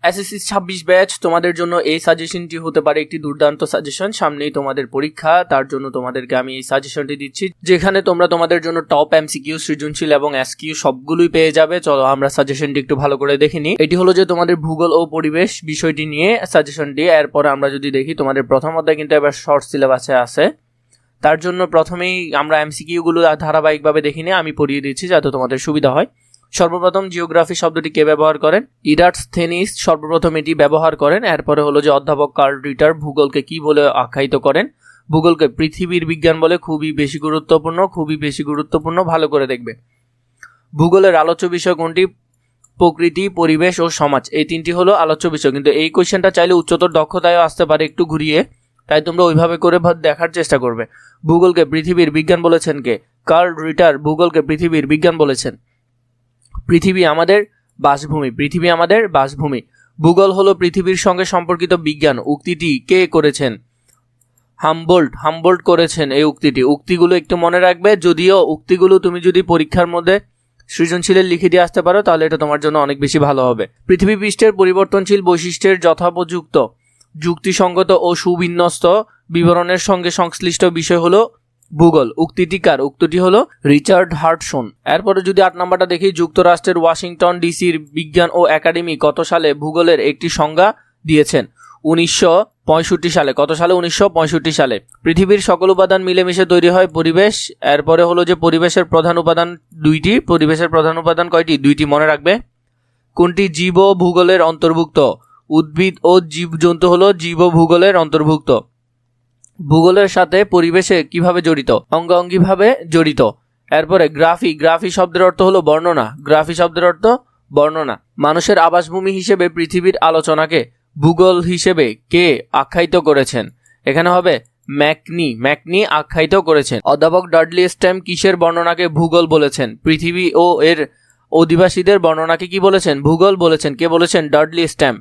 SSC 26 batch তোমাদের জন্য এই সাজেশনটি হতে পারে একটি দুর্দান্ত সাজেশন। সামনেই তোমাদের পরীক্ষা, তার জন্য তোমাদেরকে আমি এই সাজেশনটি দিচ্ছি, যেখানে তোমরা তোমাদের জন্য টপ এমসিকিউ, সৃজনশীল এবং এসকিউ সবগুলোই পেয়ে যাবে। চলো আমরা সাজেশনটি একটু ভালো করে দেখে নিই। এটি হলো যে তোমাদের ভূগোল ও পরিবেশ বিষয়টি নিয়ে সাজেশনটি। এরপরে আমরা যদি দেখি তোমাদের প্রথম অধ্যায় কিন্তু এবার শর্ট সিলেবাসে আছে, তার জন্য প্রথমেই আমরা এমসিকিউগুলো ধারাবাহিকভাবে দেখে নিয়ে আমি পড়িয়ে দিচ্ছি যাতে তোমাদের সুবিধা হয়। সর্বপ্রথম জিওগ্রাফি শব্দটি কে ব্যবহার করেন? ইরাটোথেনিস সর্বপ্রথম এটি ব্যবহার করেন। এরপরে হলো যে অধ্যাপক কার্ল রিটার ভূগোলকে কি বলে আখ্যায়িত করেন? ভূগোলকে পৃথিবীর বিজ্ঞান বলে। খুবই বেশি গুরুত্বপূর্ণ, ভালো করে দেখবে। ভূগোলের আলোচ্য বিষয় কোনটি? প্রকৃতি, পরিবেশ ও সমাজ, এই তিনটি হলো আলোচ্য বিষয়। কিন্তু এই কোশ্চেনটা চাইলে উচ্চতর দক্ষতায়ও আসতে পারে একটু ঘুরিয়ে, তাই তোমরা ওইভাবে করে দেখার চেষ্টা করবে। ভূগোলকে পৃথিবীর বিজ্ঞান বলেছেন কে? কার্ল রিটার ভূগোলকে পৃথিবীর বিজ্ঞান বলেছেন। পৃথিবী আমাদের বাসভূমি। ভূগোল হলো পৃথিবীর সঙ্গে সম্পর্কিত বিজ্ঞান। উক্তিটি কে করেছেন? হামবোল্ট করেছেন এই উক্তিটি। উক্তিগুলো একটু মনে রাখবে, যদিও উক্তিগুলো তুমি যদি পরীক্ষার মধ্যে সৃজনশীলের লিখে দিয়ে আসতে পারো তাহলে এটা তোমার জন্য অনেক বেশি ভালো হবে। পৃথিবী পৃষ্ঠের পরিবর্তনশীল বৈশিষ্ট্যের যথোপযুক্ত, যুক্তিসঙ্গত ও সুবিন্যস্ত বিবরণের সঙ্গে সংশ্লিষ্ট বিষয় হলো ভূগোল। উক্তিটি কার? উক্তিটি হলো রিচার্ড হার্টসন। এরপরে যদি 8 নম্বরটা দেখি, যুক্তরাষ্ট্রের ওয়াশিংটন ডিসির বিজ্ঞান ও একাডেমি কত সালে ভূগোলের একটি সংজ্ঞা দিয়েছেন? 1965 সালে। কত সালে? 1965 সালে। পৃথিবীর সকল উপাদান মিলেমিশে তৈরি হয় পরিবেশ। এরপরে হলো যে পরিবেশের প্রধান উপাদান দুইটি। পরিবেশের প্রধান উপাদান কয়টি? দুইটি, মনে রাখবে। কোনটি জীব ভূগোলের অন্তর্ভুক্ত? উদ্ভিদ ও জীবজন্তু হলো জীব ভূগোলের অন্তর্ভুক্ত। ভূগোলের সাথে পরিবেশে কিভাবে জড়িত? অঙ্গাঙ্গিভাবে জড়িত। এরপরে গ্রাফি শব্দের অর্থ হলো বর্ণনা। মানুষের আবাসভূমি হিসেবে পৃথিবীর আলোচনাকে ভূগোল হিসেবে কে আখ্যায়িত করেছেন? এখানে হবে ম্যাকনি আখ্যায়িত করেছেন। অধ্যাপক ডাডলি স্ট্যাম কিসের বর্ণনাকে ভূগোল বলেছেন? পৃথিবী ও এর অধিবাসীদের বর্ণনাকে কি বলেছেন? ভূগোল বলেছেন। কে বলেছেন? ডাডলি স্ট্যাম।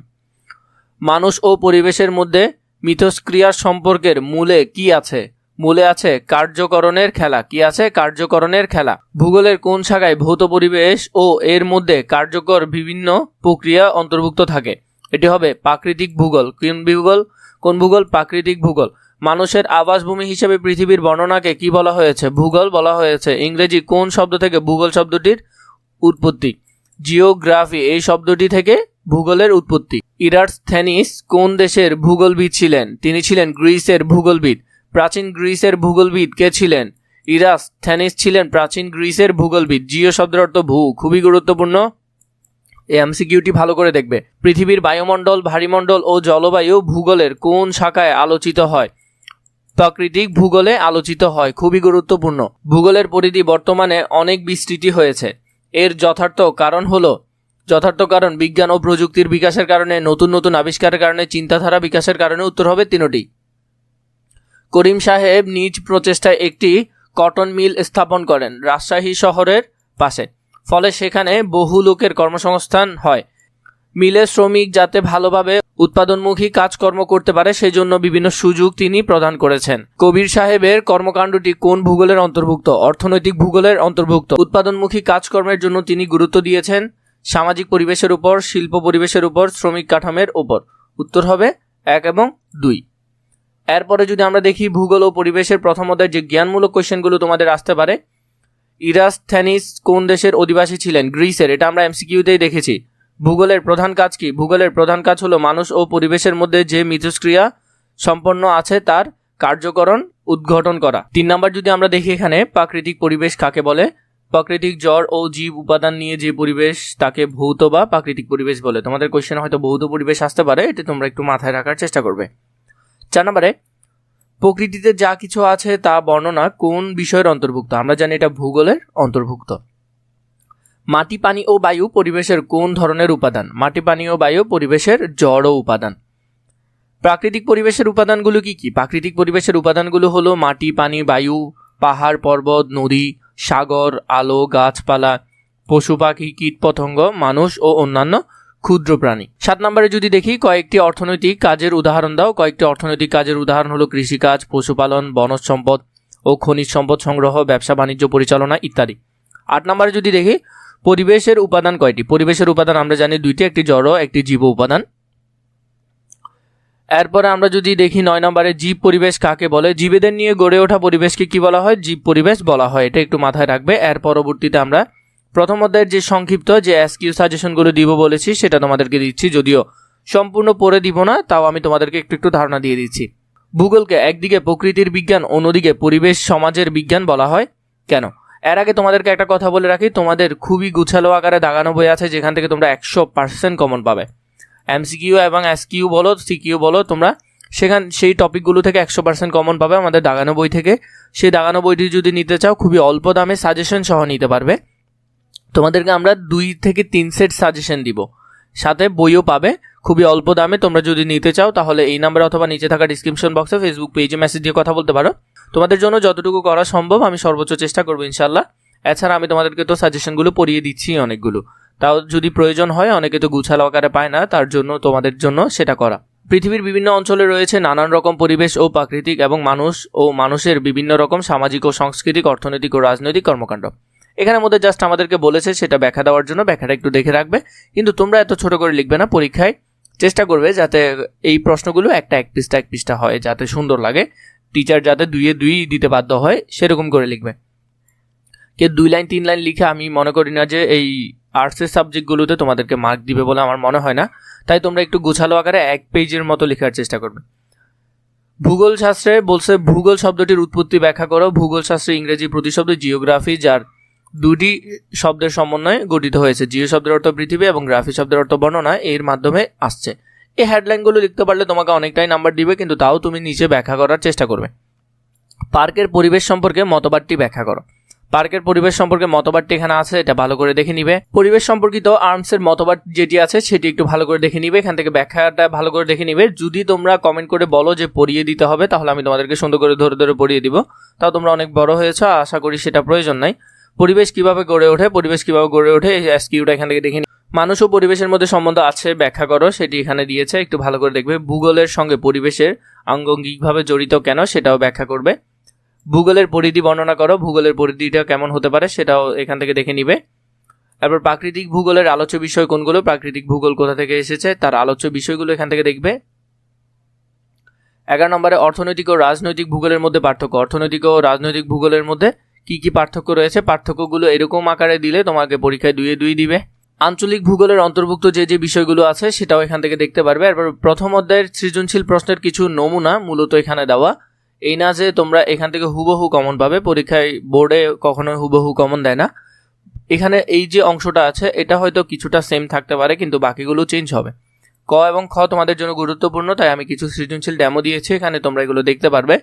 মানুষ ও পরিবেশের মধ্যে মিথস্ক্রিয়ার সম্পর্কের মূলে কি আছে? মূলে আছে কার্যকরণের খেলা। কি আছে? কার্যকরণের খেলা। ভূগোলের কোন শাখায় ভৌত পরিবেশ ও এর মধ্যে কার্যকর বিভিন্ন প্রক্রিয়া অন্তর্ভুক্ত থাকে? এটি হবে প্রাকৃতিক ভূগোল। কোন ভূগোল? প্রাকৃতিক ভূগোল। মানুষের আবাসভূমি হিসেবে পৃথিবীর বর্ণনাকে কি বলা হয়েছে? ভূগোল বলা হয়েছে। ইংরেজি কোন শব্দ থেকে ভূগোল শব্দটির উৎপত্তি? জিওগ্রাফি এই শব্দটি থেকে ভূগোলের উৎপত্তি। ইরাটোথেনিস কোন দেশের ভূগোলবিদ ছিলেন? তিনি ছিলেন গ্রিসের ভূগোলবিদ। প্রাচীন গ্রিসের ভূগোলবিদ কে ছিলেন? ইরাটোথেনিস ছিলেন প্রাচীন গ্রিসের ভূগোলবিদ। জিও শব্দের অর্থ ভূ, খুবই গুরুত্বপূর্ণ। এই এমসিকিউটি ভালো করে দেখবে। পৃথিবীর বায়ুমণ্ডল, ভারীমণ্ডল ও জলবায়ু ভূগোলের কোন শাখায় আলোচিত হয়? প্রাকৃতিক ভূগোলে আলোচিত হয়। খুবই গুরুত্বপূর্ণ। ভূগোলের পরিধি বর্তমানে অনেক বিস্তৃতি হয়েছে। এর যথার্থ কারণ বিজ্ঞান ও প্রযুক্তির বিকাশের কারণে, নতুন আবিষ্কারের কারণে, চিন্তাধারা বিকাশের কারণে। উত্তর হবে তিনটি। করিম সাহেব নিজ প্রচেষ্টায় একটি কটন মিল স্থাপন করেন রাজশাহী শহরের পাশে, ফলে সেখানে বহু লোকের কর্মসংস্থান হয়। মিলের শ্রমিক যাতে ভালোভাবে উৎপাদনমুখী কাজকর্ম করতে পারে সেজন্য বিভিন্ন সুযোগ তিনি প্রদান করেছেন। কবির সাহেবের কর্মকাণ্ডটি কোন ভূগোলের অন্তর্ভুক্ত? অর্থনৈতিক ভূগোলের অন্তর্ভুক্ত। উৎপাদনমুখী কাজকর্মের জন্য তিনি গুরুত্ব দিয়েছেন সামাজিক পরিবেশের উপর, শিল্প পরিবেশের উপর, শ্রমিক কাঠামোর উপর। উত্তর হবে 1 এবং 2। এরপরে যদি আমরা দেখি ভূগোল ও পরিবেশের প্রথম অধ্যায়ের যে জ্ঞানমূলক কোশ্চেনগুলো তোমাদের আসতে পারে। ইরাটোথেনিস কোন দেশের অধিবাসী ছিলেন? গ্রিসের। এটা আমরা এমসিকিউতেই দেখেছি। ভূগোলের প্রধান কাজ কি? ভূগোলের প্রধান কাজ হলো মানুষ ও পরিবেশের মধ্যে যে মিথস্ক্রিয়া সম্পন্ন আছে তার কার্যকরণ উদ্ঘাটন করা। 3 নম্বর যদি আমরা দেখি এখানে, প্রাকৃতিক পরিবেশ কাকে বলে? প্রাকৃতিক জড় ও জীব উপাদান নিয়ে যে পরিবেশ তাকে ভৌত বা প্রাকৃতিক পরিবেশ বলে। তোমাদের কোশ্চেন হয়তো ভৌত পরিবেশ আসতে পারে, এটা তোমরা একটু মাথায় রাখার চেষ্টা করবে। 4 নম্বরে, প্রকৃতিতে যা কিছু আছে তা বর্ণনা কোন বিষয়ের অন্তর্ভুক্ত? আমরা জানি এটা ভূগোলের অন্তর্ভুক্ত। মাটি, পানি ও বায়ু পরিবেশের কোন ধরনের উপাদান? মাটি, পানি ও বায়ু পরিবেশের জড় উপাদান। প্রাকৃতিক পরিবেশের উপাদানগুলো কি কি? প্রাকৃতিক পরিবেশের উপাদানগুলো হলো মাটি, পানি, বায়ু, পাহাড়, পর্বত, নদী, সাগর, আলো, গাছপালা, পশু পাখি, কীটপতঙ্গ, মানুষ ও অন্যান্য ক্ষুদ্র প্রাণী। 7 নম্বরে যদি দেখি, কয়েকটি অর্থনৈতিক কাজের উদাহরণ দাও। কয়েকটি অর্থনৈতিক কাজের উদাহরণ হলো কৃষিকাজ, পশুপালন, বনজ সম্পদ ও খনিজ সম্পদ সংগ্রহ, ব্যবসা বাণিজ্য পরিচালনা ইত্যাদি। 8 নম্বরে যদি দেখি, পরিবেশের উপাদান কয়টি? পরিবেশের উপাদান আমরা জানি 2টি, একটি জড়, একটি জীব উপাদান। এরপরে আমরা যদি দেখি 9 নম্বরে জীব পরিবেশ কাকে বলে, জীবেদের নিয়ে গড়ে ওঠা পরিবেশকে কি বলা হয়? জীব পরিবেশ বলা হয়। এটা একটু মাথায় রাখবে। এর পরবর্তীতে আমরা প্রথম অধ্যায়ের যে সংক্ষিপ্ত যে এসকিউ সাজেশনগুলো দিব বলেছি সেটা তোমাদেরকে দিচ্ছি, যদিও সম্পূর্ণ পড়ে দিব না, তাও আমি তোমাদেরকে একটু ধারণা দিয়ে দিচ্ছি। ভূগোলকে একদিকে প্রকৃতির বিজ্ঞান, অন্যদিকে পরিবেশ সমাজের বিজ্ঞান বলা হয় কেন? এর আগে তোমাদেরকে একটা কথা বলে রাখি, তোমাদের খুবই গুছালো আকারে দাগানো বই আছে যেখান থেকে তোমরা 100% কমন পাবে। এমসিকিউ এবং এসকিউ বলো, সিকিউ বলো, তোমরা সেই টপিকগুলো থেকে 100% কমন পাবে আমাদের দাগানো বই থেকে। সেই দাগানো বইটি যদি নিতে চাও খুবই অল্প দামে সাজেশন সহ নিতে পারবে। তোমাদেরকে আমরা 2 থেকে 3 সেট সাজেশন দিব, সাথে বইও পাবে খুবই অল্প দামে। তোমরা যদি নিতে চাও তাহলে এই নাম্বারে অথবা নিচে থাকা ডিসক্রিপশন বক্সে ফেসবুক পেজে মেসেজ দিয়ে কথা বলতে পারো। তোমাদের জন্য যতটুকু করা সম্ভব আমি সর্বোচ্চ চেষ্টা করবো ইনশাল্লাহ। এছাড়া আমি তোমাদেরকে তো সাজেশনগুলো পড়িয়ে দিচ্ছি অনেকগুলো, তাও যদি প্রয়োজন হয়, অনেকে তো গুছালো আকারে পায় না, তার জন্য তোমাদের জন্য সেটা করা। পৃথিবীর বিভিন্ন অঞ্চলে রয়েছে নানান রকম পরিবেশ ও প্রাকৃতিক এবং মানুষ ও মানুষের বিভিন্ন রকম সামাজিক ও সাংস্কৃতিক, অর্থনৈতিক ও রাজনৈতিক কর্মকাণ্ড। এখানের মধ্যে জাস্ট আমাদেরকে বলেছে সেটা ব্যাখ্যা দেওয়ার জন্য, ব্যাখ্যাটা একটু দেখে রাখবে, কিন্তু তোমরা এত ছোট করে লিখবে না। পরীক্ষায় চেষ্টা করবে যাতে এই প্রশ্নগুলো এক পৃষ্ঠা হয়, যাতে সুন্দর লাগে, টিচার যাতে 2 দিতে বাধ্য হয় সেরকম করে লিখবে। কে 2 লাইন 3 লাইন লিখে আমি মনে করি না যে এই আর্টসের সাবজেক্টগুলোতে তোমাদেরকে মার্ক দিবে বলে আমার মনে হয় না। তাই তোমরা একটু গোছালো আকারে 1 পেজের মতো লেখার চেষ্টা করবে। ভূগোল শাস্ত্রে বলছে ভূগোল শব্দটির উৎপত্তি ব্যাখ্যা করো। ভূগোল শাস্ত্রে ইংরেজি প্রতিশব্দ জিওগ্রাফি, যার 2টি শব্দের সমন্বয়ে গঠিত হয়েছে। জিও শব্দের অর্থ পৃথিবী এবং গ্রাফি শব্দের অর্থ বর্ণনা, এর মাধ্যমে আসছে। এই হেডলাইনগুলো লিখতে পারলে তোমাকে অনেকটাই নাম্বার দিবে, কিন্তু তাও তুমি নিচে ব্যাখ্যা করার চেষ্টা করবে। পার্কের পরিবেশ সম্পর্কে মতবাদটি ব্যাখ্যা করো। পার্কের পরিবেশ সম্পর্কে মতবাদটি এখানে আছে, এটা ভালো করে দেখে নিবে। পরিবেশ সম্পর্কিত আর্মসের মতবাদ যেটি আছে সেটি একটু ভালো করে দেখে নিবে, এখান থেকে ব্যাখ্যাটা ভালো করে দেখে নিবে। যদি তোমরা কমেন্ট করে বলো যে পড়িয়ে দিতে হবে, তাহলে আমি তোমাদেরকে সুন্দর করে ধরে পড়িয়ে দিব। তাও তোমরা অনেক বড় হয়েছ, আশা করি সেটা প্রয়োজন নাই। পরিবেশ কিভাবে গড়ে ওঠে এই এসকিউটা এখান থেকে দেখে নিবে। মানুষ ও পরিবেশের মধ্যে সম্বন্ধ আছে, ব্যাখ্যা করো, সেটি এখানে দিয়েছে, একটু ভালো করে দেখবে। ভূগোলের সঙ্গে পরিবেশের আঙ্গিকভাবে জড়িত কেন, সেটাও ব্যাখ্যা করবে। ভূগোলের পরিধি বর্ণনা করো, ভূগোলের পরিধিটা কেমন হতে পারে সেটাও এখান থেকে দেখে নিবে। তারপর প্রাকৃতিক ভূগোলের আলোচ্য বিষয় কোনগুলো, প্রাকৃতিক ভূগোল কোথা থেকে এসেছে তার আলোচ্য বিষয়গুলো এখান থেকে দেখবে। 11 নম্বরে অর্থনৈতিক ও রাজনৈতিক ভূগোলের মধ্যে পার্থক্য। অর্থনৈতিক ও রাজনৈতিক ভূগোলের মধ্যে কি পার্থক্য রয়েছে, পার্থক্যগুলো এরকম আকারে দিলে তোমাকে পরীক্ষায় 2 দিবে। আঞ্চলিক ভূগোলের অন্তর্ভুক্ত যে বিষয়গুলো আছে সেটাও এখান থেকে দেখতে পারবে। এরপর প্রথম অধ্যায়ের সৃজনশীল প্রশ্নের কিছু নমুনা মূলত এখানে দেওয়া, এই না যে তোমরা এখান থেকে হুবহু কমন পাবে, পরীক্ষায় বোর্ডে কখনো হুবহু কমন দেয় না। এখানে এই যে অংশটা আছে এটা হয়তো কিছুটা সেম থাকতে পারে, কিন্তু বাকিগুলো চেঞ্জ হবে। ক এবং খ তোমাদের জন্য গুরুত্বপূর্ণ, তাই আমি কিছু সৃজনশীল ডেমো দিয়েছি, এখানে তোমরা এগুলো দেখতে পারবে।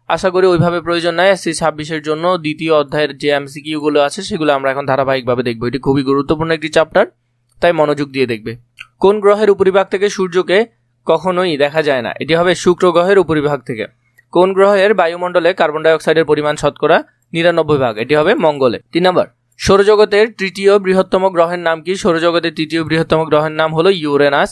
আশা করি ওইভাবে প্রয়োজন নাই। এসসি 26-এর জন্য দ্বিতীয় অধ্যায়ের যে এমসিকিউগুলো আছে সেগুলো আমরা এখন ধারাবাহিকভাবে দেখবো। এটি খুবই গুরুত্বপূর্ণ একটি চ্যাপ্টার, তাই মনোযোগ দিয়ে দেখবে। কোন গ্রহের উপরিভাগ থেকে সূর্যকে কখনোই দেখা যায় না? এটি হবে শুক্র গ্রহের উপরিভাগ থেকে। কোন গ্রহের বায়ুমণ্ডলে কার্বন ডাই অক্সাইডের পরিমাণ শতকরা 99 ভাগ? এটি হবে মঙ্গলে। 3 নম্বর, সৌরজগতের তৃতীয় বৃহত্তম গ্রহের নাম কি? সৌরজগতের তৃতীয় বৃহত্তম গ্রহের নাম হলো ইউরেনাস।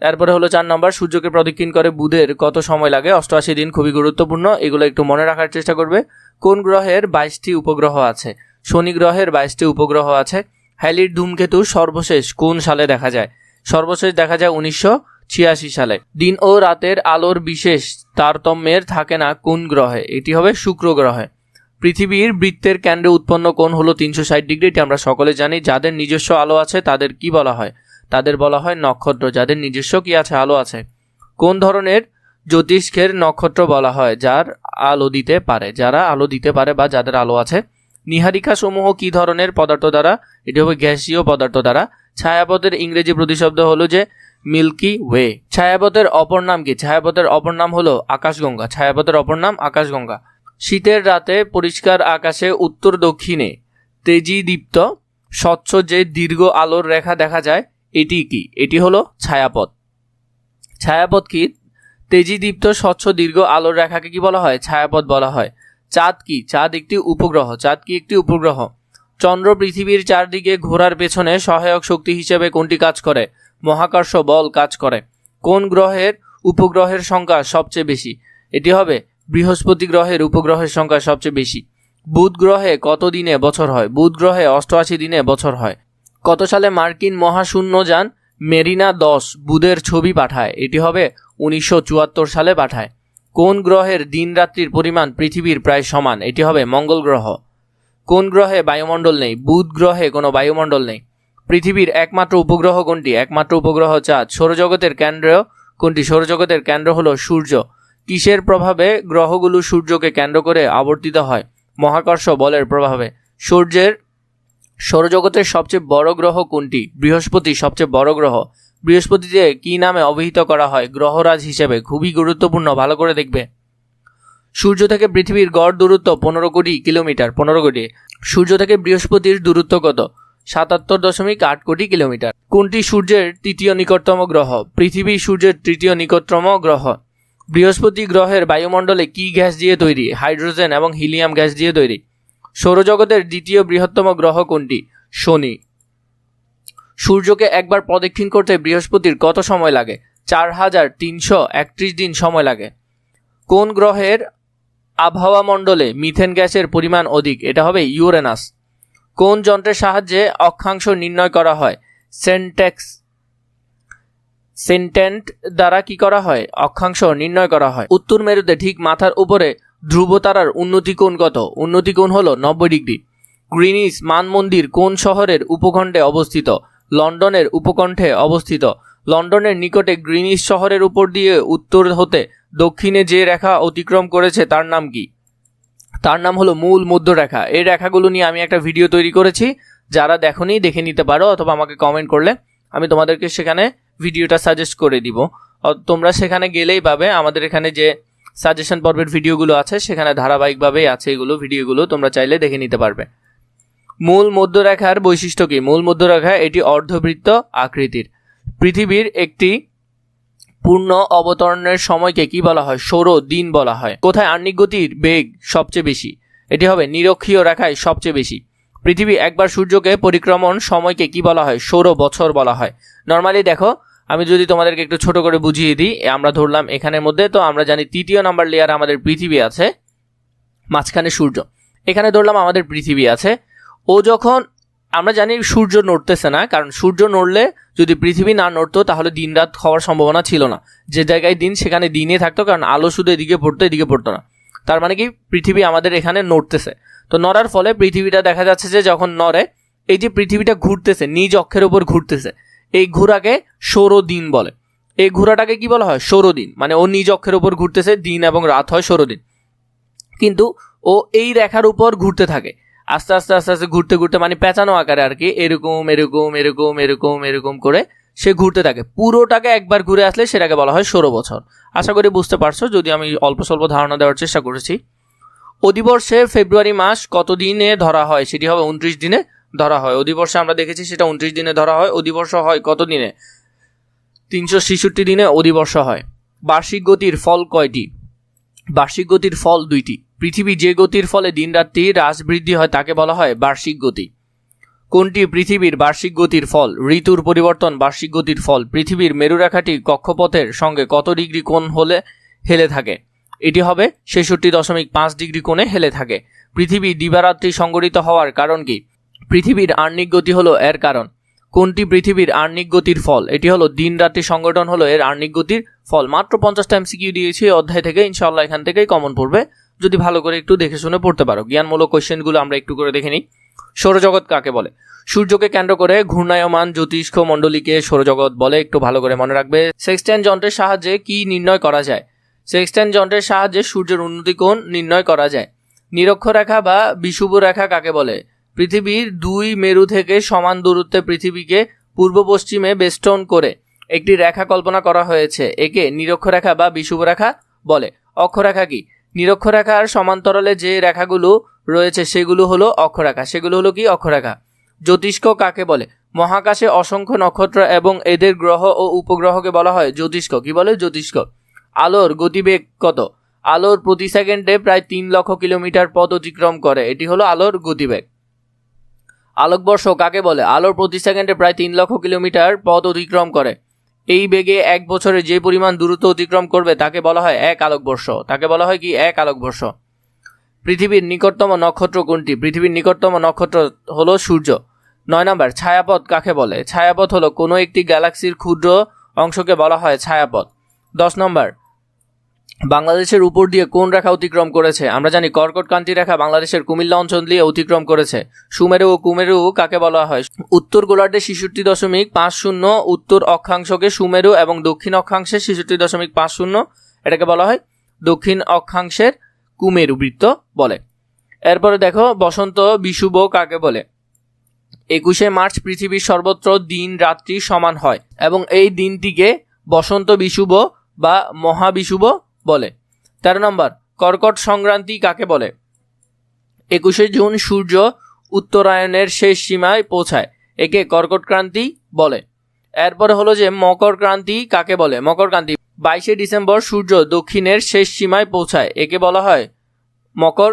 তারপরে হলো 4 নম্বর, সূর্যকে প্রদক্ষিণ করে বুধের কত সময় লাগে? 88 দিন। খুবই গুরুত্বপূর্ণ, এগুলো একটু মনে রাখার চেষ্টা করবে। কোন গ্রহের 22টি উপগ্রহ আছে? শনি গ্রহের 22টি উপগ্রহ আছে। হ্যালির ধূমকেতু সর্বশেষ কোন সালে দেখা যায়? সর্বশেষ দেখা যায় 1986 সালে। দিন ও রাতের আলোর বিশেষ তারতম্যের থাকে না কোন গ্রহে? এটি হবে শুক্র গ্রহে। পৃথিবীর বৃত্তের কেন্দ্রে উৎপন্ন কোণ হলো 360 ডিগ্রি, এটি আমরা সকলে জানি। যাদের নিজস্ব আলো আছে তাদের কি বলা হয়? তাদের বলা হয় নক্ষত্র, যাদের নিজস্ব কি আছে? আলো আছে। কোন ধরনের জ্যোতিষ্কের নক্ষত্র বলা হয়? যারা আলো দিতে পারে বা যাদের আলো আছে। নীহারিকা সমূহ কি ধরনের পদার্থ দ্বারা? এটি হবে গ্যাসীয় পদার্থ দ্বারা। ছায়াপথের ইংরেজি প্রতিশব্দ হলো যে মিল্কি ওয়ে। ছায়াপথের অপর নাম কি? ছায়াপথের অপর নাম হলো আকাশগঙ্গা। ছায়াপথের অপর নাম আকাশগঙ্গা। শীতের রাতে পরিষ্কার আকাশে উত্তর দক্ষিণে তেজিদীপ্ত স্বচ্ছ যে দীর্ঘ আলোর রেখা দেখা যায় এটি কি? এটি হলো ছায়াপথ। ছায়াপথ কি? তেজিদীপ্ত স্বচ্ছ দীর্ঘ আলোর রেখাকে কি বলা হয়? ছায়াপথ বলা হয়। চাঁদ কি? চাঁদ একটি উপগ্রহ। চন্দ্র পৃথিবীর চারদিকে ঘোরার পেছনে সহায়ক শক্তি হিসেবে কোনটি কাজ করে? মহাকর্ষ বল কাজ করে। কোন গ্রহের উপগ্রহের সংখ্যা সবচেয়ে বেশি? এটি হবে বৃহস্পতি গ্রহের উপগ্রহের সংখ্যা সবচেয়ে বেশি। বুধ গ্রহে কত দিনে বছর হয়? বুধ গ্রহে 88 দিনে বছর হয়। কত সালে মার্কিন মহাশূন্যযান মেরিনা 10 বুধের ছবি পাঠায়? এটি হবে 1974 সালে পাঠায়। কোন গ্রহের দিন রাত্রির পরিমাণ পৃথিবীর প্রায় সমান? এটি হবে মঙ্গল গ্রহ। কোন গ্রহে বায়ুমণ্ডল নেই? বুধ গ্রহে কোনো বায়ুমণ্ডল নেই। পৃথিবীর একমাত্র উপগ্রহ কোনটি? একমাত্র উপগ্রহ চাঁদ। সৌরজগতের কেন্দ্র কোনটি? সৌরজগতের কেন্দ্র হলো সূর্য। কিসের প্রভাবে গ্রহগুলো সূর্যকে কেন্দ্র করে আবর্তিত হয়? মহাকর্ষ বলের প্রভাবে। সৌরজগতের সবচেয়ে বড় গ্রহ কোনটি? বৃহস্পতি সবচেয়ে বড় গ্রহ। বৃহস্পতিকে কি নামে অভিহিত করা হয়? গ্রহরাজ হিসেবে। খুবই গুরুত্বপূর্ণ, ভালো করে দেখবে। সূর্য থেকে পৃথিবীর গড় দূরত্ব 15 কোটি কিলোমিটার। 15 কোটি। সূর্য থেকে বৃহস্পতির দূরত্ব কত? 77.8 কোটি কিলোমিটার। কোনটি সূর্যের তৃতীয় নিকটতম গ্রহ? পৃথিবী সূর্যের তৃতীয় নিকটতম গ্রহ। বৃহস্পতি গ্রহের বায়ুমণ্ডলে কি গ্যাস দিয়ে তৈরি? হাইড্রোজেন এবং হিলিয়াম গ্যাস দিয়ে তৈরি। সৌরজগতের দ্বিতীয় বৃহত্তম গ্রহ কোনটি? শনি। সূর্যকে একবার প্রদক্ষিণ করতে বৃহস্পতির কত সময় লাগে? 4331 দিন সময় লাগে। কোন গ্রহের আবহাওয়া মণ্ডলে মিথেন গ্যাসের পরিমাণ অধিক? এটা হবে ইউরেনাস। কোন যন্ত্রের সাহায্যে অক্ষাংশ নির্ণয় করা হয়? সেন্টেন্ট দ্বারা কি করা হয়? অক্ষাংশ নির্ণয় করা হয়। উত্তর মেরুতে ঠিক মাথার উপরে ধ্রুব তারার উন্নতি কোণ কত? উন্নতি কোণ হলো 90 ডিগ্রি। গ্রিনিচ মান মন্দির কোন শহরের উপখণ্ডে অবস্থিত? লন্ডনের উপকণ্ঠে অবস্থিত। লন্ডনের নিকটে গ্রিনিচ শহরের উপর দিয়ে উত্তর হতে দক্ষিণে যে রেখা অতিক্রম করেছে তার নাম কি? তার নাম হলো মূল মধ্যরেখা। এই রেখাগুলো নিয়ে আমি একটা ভিডিও তৈরি করেছি, যারা দেখোনি দেখে নিতে পারো, অথবা আমাকে কমেন্ট করলে আমি তোমাদেরকে সেখানে ভিডিওটা সাজেস্ট করে দিব। তোমরা সেখানে গেলেই পাবে। আমাদের এখানে যে সাজেশন পর্বের ভিডিওগুলো আছে সেখানে ধারাবাহিকভাবেই আছে এগুলো ভিডিওগুলো, তোমরা চাইলে দেখে নিতে পারবে। মূল মধ্যরেখার বৈশিষ্ট্য কি? মূল মধ্যরেখা এটি অর্ধবৃত্ত আকৃতির। পৃথিবীর একটি পূর্ণ অবতরণের সময়কে কি বলা হয়? সৌর দিন বলা হয়। কোথায় আহ্নিক গতির বেগ সবচেয়ে বেশি? এটি হবে নিরক্ষীয় রেখায় সবচেয়ে বেশি। পৃথিবী একবার সূর্যকে পরিক্রমণ সময়কে কি বলা হয়? সৌর বছর বলা হয়। নর্মালি দেখো, আমি যদি তোমাদেরকে একটু ছোট করে বুঝিয়ে দিই, আমরা ধরলাম এখানের মধ্যে, তো আমরা জানি তৃতীয় নাম্বার লেয়ার আমাদের পৃথিবী আছে, মাঝখানে সূর্য। এখানে ধরলাম আমাদের পৃথিবী আছে। ও যখন আমরা জানি সূর্য নড়তেছে না, কারণ সূর্য নড়লে যদি পৃথিবী না নড়তো তাহলে দিন রাত হওয়ার সম্ভাবনা ছিল না। যে জায়গায় দিন সেখানে দিনে থাকতো, কারণ আলো শুধু এদিকে পড়তো, এদিকে পড়তো না। তার মানে কি পৃথিবী আমাদের এখানে নড়তেছে। তো নড়ার ফলে পৃথিবীটা দেখা যাচ্ছে যে যখন নড়ে, এই যে পৃথিবীটা ঘুরতেছে, নিজ অক্ষের উপর ঘুরতেছে, এই ঘোরাকে সৌরদিন বলে। এই ঘোরাটাকে কি বলা হয়? সৌরদিন। মানে ও নিজ অক্ষের উপর ঘুরতেছে, দিন এবং রাত হয় সৌরদিন। কিন্তু ও এই রেখার উপর ঘুরতে থাকে, আস্তে আস্তে আস্তে আস্তে ঘুরতে ঘুরতে, মানে পেঁচানো আকারে আর কি, এরকম এরকম এরকম এরকম এরকম করে সে ঘুরতে থাকে। পুরোটাকে একবার ঘুরে আসলে সেটাকে বলা হয় 16 বছর। আশা করি বুঝতে পারছো, যদি আমি অল্প স্বল্প ধারণা দেওয়ার চেষ্টা করেছি। অধিবর্ষে ফেব্রুয়ারি মাস কত দিনে ধরা হয়? সেটি হবে 29 দিনে ধরা হয়। অধিবর্ষে আমরা দেখেছি সেটা 29 দিনে ধরা হয়। অধিবর্ষ হয় কত দিনে? 366 দিনে অধিবর্ষ হয়। বার্ষিক গতির ফল কয়টি? বার্ষিক গতির ফল 2টি। পৃথিবী যে গতির ফলে দিন রাত্রি হ্রাস বৃদ্ধি হয় তাকে বলা হয় বার্ষিক গতি। কোনটি পৃথিবীর বার্ষিক গতির ফল? ঋতুর পরিবর্তন বার্ষিক গতির ফল। পৃথিবীর মেরুরেখাটি কক্ষপথের সঙ্গে কত ডিগ্রি কোণ হলে হেলে থাকে? এটি হবে 66.5 ডিগ্রি কোণে হেলে থাকে। পৃথিবী দিবারাত্রি সংঘটিত হওয়ার কারণ কি? পৃথিবীর আহ্নিক গতি হলো এর কারণ। কোনটি পৃথিবীর আহ্নিক গতির ফল? এটি হলো দিন রাত্রি সংগঠন হলো এর আহ্নিক গতির ফল। মাত্র 50টা এমসিকিউ দিয়েছি অধ্যায় থেকে, ইনশাআল্লাহ এখান থেকেই কমন পড়বে, যদি ভালো করে একটু দেখে শুনে পড়তে পারো। জ্ঞানমূলক কোয়েশ্চেনগুলো আমরা একটু করে দেখে নিই। সৌরজগৎ কাকে বলে? সূর্যকে কেন্দ্র করে ঘূর্ণায়মান জ্যোতিষ্ক মণ্ডলীকে সৌরজগৎ বলে, একটু ভালো করে মনে রাখবে। সেক্সট্যান্ট যন্ত্রের সাহায্যে কি নির্ণয় করা যায়? সেক্সট্যান্ট যন্ত্রের সাহায্যে সূর্যের উন্নতি কোণ নির্ণয় করা যায়। নিরক্ষরেখা বা বিষুব রেখা কাকে বলে? পৃথিবীর 2 মেরু থেকে সমান দূরত্বে পৃথিবীকে পূর্ব পশ্চিমে বেষ্টন করে একটি রেখা কল্পনা করা হয়েছে, একে নিরক্ষরেখা বা বিষুব রেখা বলে। অক্ষরেখা কি? নিরক্ষরেখার সমান্তরালে যে রেখাগুলো রয়েছে সেগুলো হলো অক্ষরেখা। সেগুলো হলো কি? অক্ষরেখা। জ্যোতিষ্ক কাকে বলে? মহাকাশে অসংখ্য নক্ষত্র এবং এদের গ্রহ ও উপগ্রহকে বলা হয় জ্যোতিষ্ক। কি বলে? জ্যোতিষ্ক। আলোর গতিবেগ কত? আলোর প্রতি সেকেন্ডে প্রায় 3 লক্ষ কিলোমিটার পথ অতিক্রম করে, এটি হলো আলোর গতিবেগ। আলোকবর্ষ কাকে বলে? আলোর প্রতি সেকেন্ডে প্রায় 3 লক্ষ কিলোমিটার পথ অতিক্রম করে। এই বেগে 1 বছরে যে পরিমাণ দূরত্ব অতিক্রম করবে তাকে বলা হয় 1 আলোকবর্ষ। তাকে বলা হয় কি? 1 আলোকবর্ষ। পৃথিবীর নিকটতম নক্ষত্র কোনটি? পৃথিবীর নিকটতম নক্ষত্র হলো সূর্য। 9 নম্বর, ছায়াপথ কাকে বলে? ছায়াপথ হলো কোনো একটি গ্যালাক্সির ক্ষুদ্র অংশকে বলা হয় ছায়াপথ। 10 নম্বর, বাংলাদেশের উপর দিয়ে কোন রেখা অতিক্রম করেছে? আমরা জানি কর্কটক্রান্তি রেখা বাংলাদেশের কুমিল্লা অঞ্চল দিয়ে অতিক্রম করেছে। সুমেরু ও কুমেরু কাকে বলা হয়? উত্তর গোলার্ধে 66.50 উত্তর অক্ষাংশকে সুমেরু এবং দক্ষিণ অক্ষাংশে 66.50 এটাকে বলা হয় দক্ষিণ অক্ষাংশের কুমেরু বৃত্ত বলে। এরপরে দেখো বসন্ত বিষুব কাকে বলে? 21শে মার্চ পৃথিবীর সর্বত্র দিন রাত্রি সমান হয় এবং এই দিনটিকে বসন্ত বিষুব বা মহাবিষুব বলে। 13 নম্বর, কর্কট সংক্রান্তি কাকে বলে? 21শে জুন সূর্য উত্তরায়ণের শেষ সীমায় পৌঁছায়, একে কর্কটক্রান্তি বলে। এরপরে হলো যে মকর ক্রান্তি কাকে বলে? মকর ক্রান্তি 22শে ডিসেম্বর সূর্য দক্ষিণের শেষ সীমায় পৌঁছায়, একে বলা হয় মকর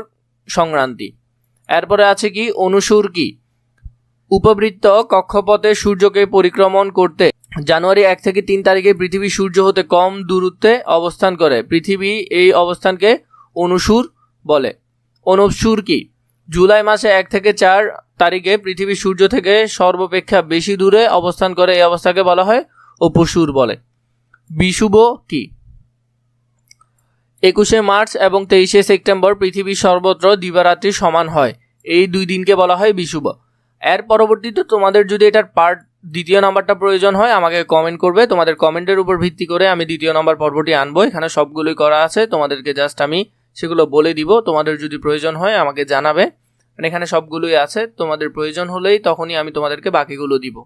সংক্রান্তি। এরপরে আছে কি অনুসূর কি? উপবৃত্ত কক্ষপথে সূর্যকে পরিক্রমণ করতে জানুয়ারি 1 থেকে 3 তারিখে পৃথিবী সূর্য হতে কম দূরত্বে অবস্থান করে, পৃথিবী এই অবস্থানকে অনুসূর বলে। অনুসূর কি? জুলাই মাসে 1 থেকে 4 তারিখে পৃথিবী সূর্য থেকে সর্বাপেক্ষা বেশি দূরে অবস্থান করে, এই অবস্থাকে বলা হয় অপসূর বলে। বিষুব কি? 21শে মার্চ এবং 23শে সেপ্টেম্বর পৃথিবীর সর্বত্র দিবারাত্রি সমান হয়, এই 2 দিনকে বলা হয় বিষুব। এর পরবর্তীতে তোমাদের যদি এটার পার্ট দ্বিতীয় নাম্বারটা প্রয়োজন হয় আমাকে কমেন্ট করবে, তোমাদের কমেন্টের উপর ভিত্তি করে আমি দ্বিতীয় নাম্বার পর্বটি আনবো। এখানে সবগুলোই করা আছে, তোমাদেরকে জাস্ট আমি সেগুলো বলে দিব, তোমাদের যদি প্রয়োজন হয় আমাকে জানাবে। এখানে সবগুলোই আছে, তোমাদের প্রয়োজন হলেই তখনই আমি তোমাদেরকে বাকিগুলো দিব।